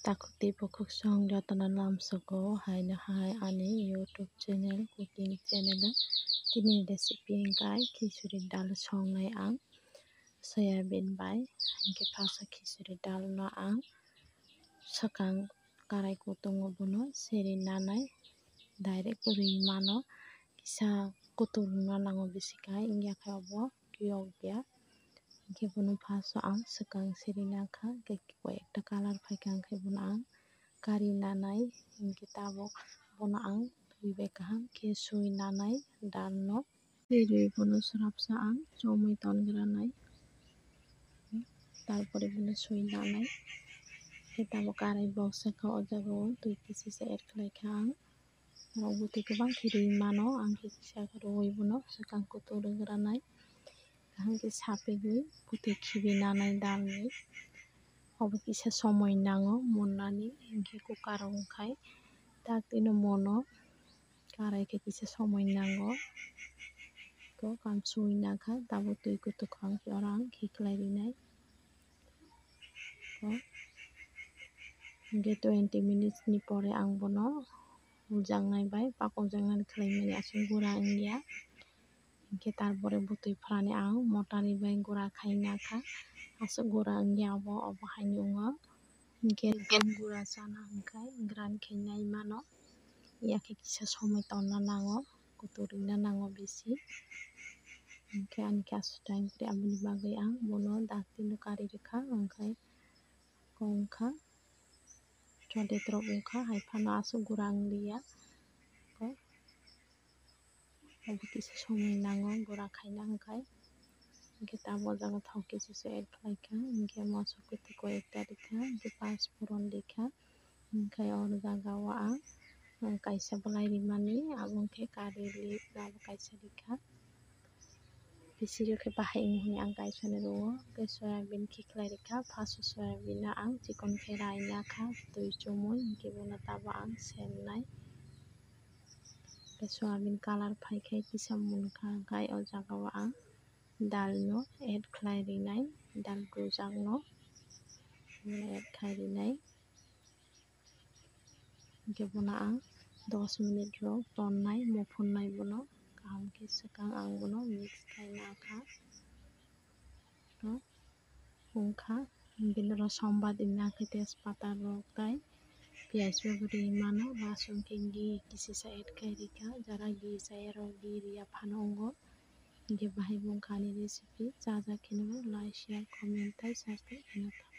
Takuti pokok song jotana lamsoko haino hai ani YouTube channel cooking channel tini recipe hingkai khichuri dal songnai ang soyabean bai hingke pasa khichuri dal no ang sakang karai kutungo bono seri nanai direct rui mano kisa kutung no nango bisikai ingya khai obo yogya hingke bono paso ang sakang seri nangkha ekta colour faika khai bono ang kari nanai hingke tabok bono ang thui bai kaham khe sui nanai dal no rui bono srapsa ang chomui tongranai tarpore bono sui nanai khe tabok karai box saka o jaga o tui pieces add khlaikha ang oro bwtui kwbang khe rui mano ang khe kisa rui bono sakang kutung rwgranai kaham khe sapigui bwtui khibi nanai dal ni obo kisa somoi nango munnani hingke cooker o wngkhai taktui no mono karai khe kisa somoi nango kaham sui nangkha tabuk tui kwtwkang oro ang khiklai rinai hingke 20 minutes ni pore ang bono uljaknai bai pakojaknai khlaimani asuk gura wngya hingke tarpore bwtui phalani ang mota ni bai gura khai nangkha asuk gura wngya obo haino ungo hingke gura chana wngkhai grand khe nai mano yakhe kisa somoi tonna nango kutung rwna nango bisi hingke ani ke asuk time khe aboni bagui ang bono dakti no kari rwkha wngkhai wngkha chode torok wngkha haifano asuk gura wngya obo kisa somoi nango gura khaina wngkhai hingke tabuk o jaga thok kichiso add khlaikha hingke moso kutui koi ekta rwkha hingke pachforon rwkha hingkhai oro jaga o ang kaisa bolai rimani abo wngkhe curry leaf abo kaisa rwkha bisiro khe bahai wngmani ang kaisa nirwo hingke soyabean khiklai rwkha paso soyabean no ang chikon khe raina kha tui chumui hingke bono tabok ang sernai soyabean colour faikhai kisa munkha khai o jaga o ang dal no add khlai rinai dal rujak no add khai rinai hingke bono ang 10 minute rok tonnai muphunai bono kaham khe swkang ang bono mix khaina kha wngkha bini oro sombat wngna khe tejpata rok tai piyaj bobo rui mano rasun khe ghee kichisa add khai rwkha jara ghee chaya rok ghee rwya phano wng hingke bahai bo wngkha ani recipe chajakhe like share comment tai subscribe.